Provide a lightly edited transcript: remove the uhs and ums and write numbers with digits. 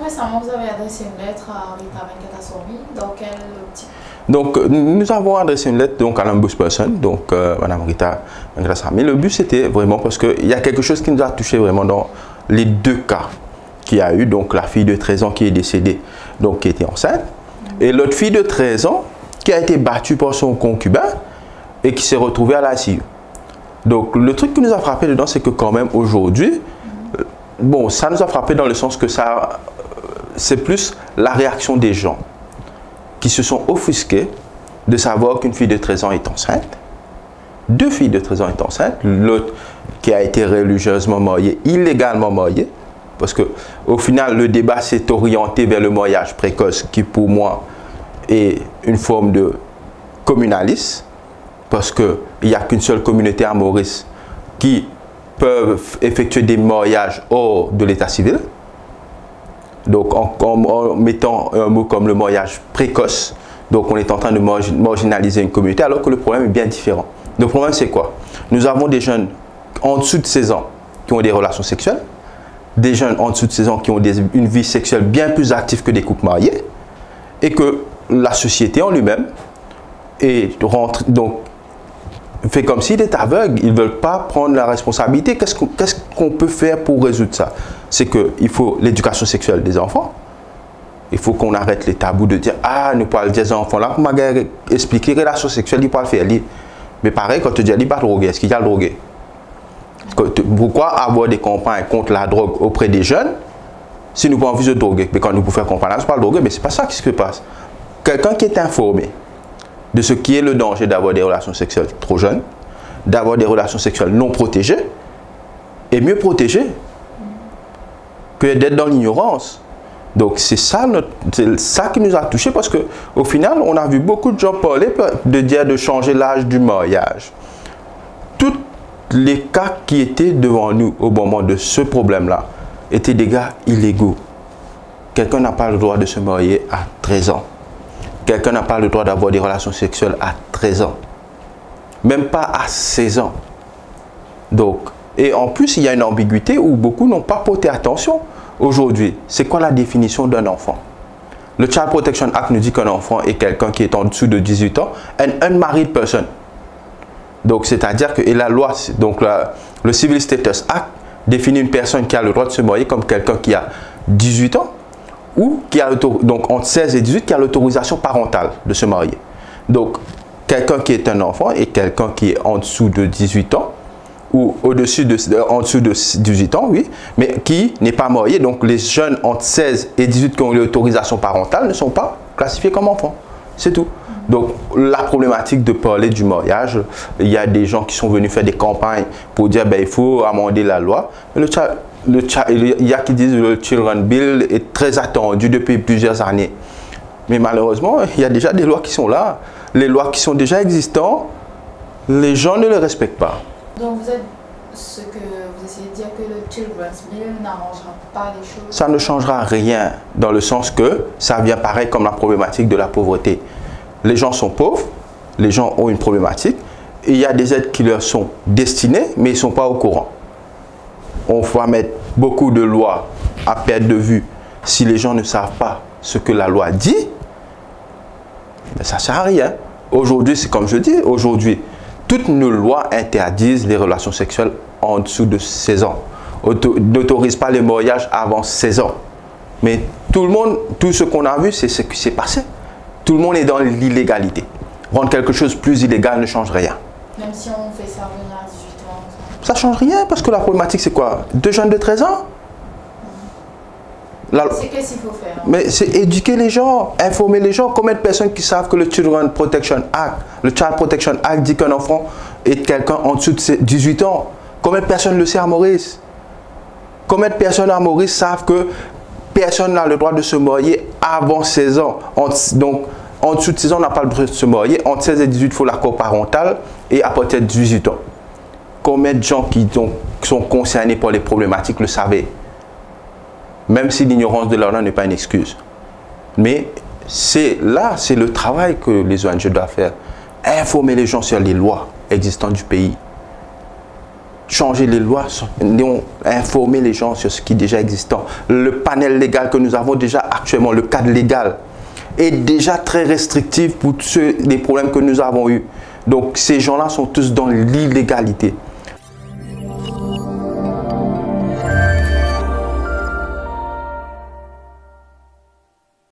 récemment, vous avez adressé une lettre à Rita Venkataswamy. Dans quel optique? Donc, nous avons adressé une lettre donc, à l'ombudsperson, donc Mme Rita Venkataswamy. Le but, c'était vraiment parce qu'il y a quelque chose qui nous a touché vraiment dans les deux cas qu'il y a eu. Donc, la fille de 13 ans qui est décédée, donc qui était enceinte, et l'autre fille de 13 ans qui a été battue par son concubin et qui s'est retrouvée à l'ICU. Donc, le truc qui nous a frappé dedans, c'est que quand même aujourd'hui, bon, ça nous a frappé dans le sens que ça, c'est plus la réaction des gens qui se sont offusqués de savoir qu'une fille de 13 ans est enceinte. Deux filles de 13 ans sont enceintes. L'autre qui a été religieusement mariée, illégalement mariée. Parce que au final, le débat s'est orienté vers le mariage précoce qui, pour moi, est une forme de communalisme. Parce qu'il n'y a qu'une seule communauté à Maurice qui peuvent effectuer des mariages hors de l'état civil. Donc, en mettant un mot comme le mariage précoce, donc on est en train de marginaliser une communauté, alors que le problème est bien différent. Le problème, c'est quoi? Nous avons des jeunes en dessous de 16 ans qui ont des relations sexuelles, des jeunes en dessous de 16 ans qui ont une vie sexuelle bien plus active que des couples mariés, et que la société en lui-même fait comme s'il est aveugle. Ils ne veulent pas prendre la responsabilité. Qu'est-ce qu'on peut faire pour résoudre ça? C'est qu'il faut l'éducation sexuelle des enfants. Il faut qu'on arrête les tabous de dire « Ah, nous parlons des enfants là, pour expliquer les relations sexuelles, ils peuvent faire. » Mais pareil, quand tu dis « Il pas droguer », est-ce qu'il y a le drogué? Pourquoi avoir des campagnes contre la drogue auprès des jeunes si nous pas envie de droguer? Mais quand nous pouvons faire campagne, c'est pas le droguer, mais c'est pas ça qui se passe. Quelqu'un qui est informé de ce qui est le danger d'avoir des relations sexuelles trop jeunes, d'avoir des relations sexuelles non protégées, est mieux protégé que d'être dans l'ignorance. Donc c'est ça qui nous a touchés, parce qu'au final, on a vu beaucoup de gens parler de changer l'âge du mariage. Tous les cas qui étaient devant nous au moment de ce problème-là étaient des gars illégaux. Quelqu'un n'a pas le droit de se marier à 13 ans. Quelqu'un n'a pas le droit d'avoir des relations sexuelles à 13 ans. Même pas à 16 ans. Donc, et en plus, il y a une ambiguïté où beaucoup n'ont pas porté attention. Aujourd'hui, c'est quoi la définition d'un enfant? Le Child Protection Act nous dit qu'un enfant est quelqu'un qui est en dessous de 18 ans, un unmarried person. Donc, c'est-à-dire que la loi, donc le Civil Status Act définit une personne qui a le droit de se marier comme quelqu'un qui a 18 ans, ou qui a donc entre 16 et 18 qui a l'autorisation parentale de se marier. Donc, quelqu'un qui est un enfant et quelqu'un qui est en dessous de 18 ans, ou en dessous de 18 ans, oui, mais qui n'est pas marié. Donc, les jeunes entre 16 et 18 qui ont l'autorisation parentale ne sont pas classifiés comme enfants. C'est tout. Donc, la problématique de parler du mariage, il y a des gens qui sont venus faire des campagnes pour dire ben, il faut amender la loi. Mais il y a qui disent que le Children Bill est très attendu depuis plusieurs années. Mais malheureusement, il y a déjà des lois qui sont là. Les lois qui sont déjà existantes, les gens ne les respectent pas. Donc ce que vous essayez de dire, que le Children's Bill n'arrangera pas les choses? Ça ne changera rien, dans le sens que ça vient pareil comme la problématique de la pauvreté. Les gens sont pauvres, les gens ont une problématique, et il y a des aides qui leur sont destinées, mais ils ne sont pas au courant. On va mettre beaucoup de lois à perte de vue. Si les gens ne savent pas ce que la loi dit, ben ça ne sert à rien. Aujourd'hui, c'est comme je dis, aujourd'hui, toutes nos lois interdisent les relations sexuelles en dessous de 16 ans. N'autorisent pas les mariages avant 16 ans. Mais tout ce qu'on a vu, c'est ce qui s'est passé. Tout le monde est dans l'illégalité. Rendre quelque chose plus illégal ne change rien. Même si on fait ça venir à 18 ans? Ça ne change rien, parce que la problématique, c'est quoi? Deux jeunes de 13 ans? C'est qu'est-ce qu'il faut faire? Mais c'est éduquer les gens, informer les gens. Combien de personnes qui savent que le Children Protection Act, le Child Protection Act dit qu'un enfant est quelqu'un en dessous de 18 ans? Combien de personnes le savent à Maurice? Combien de personnes à Maurice savent que personne n'a le droit de se marier avant 16 ans? Donc, en dessous de 16 ans, on n'a pas le droit de se marier. Entre 16 et 18, il faut l'accord parental. Et à partir de 18 ans. Combien de gens qui sont concernés par les problématiques le savaient? Même si l'ignorance de leur nom n'est pas une excuse. Mais c'est le travail que les ONG doivent faire. Informer les gens sur les lois existantes du pays. changer les lois, informer les gens sur ce qui est déjà existant. Le panel légal que nous avons déjà actuellement, le cadre légal, est déjà très restrictif pour les problèmes que nous avons eus. Donc ces gens-là sont tous dans l'illégalité.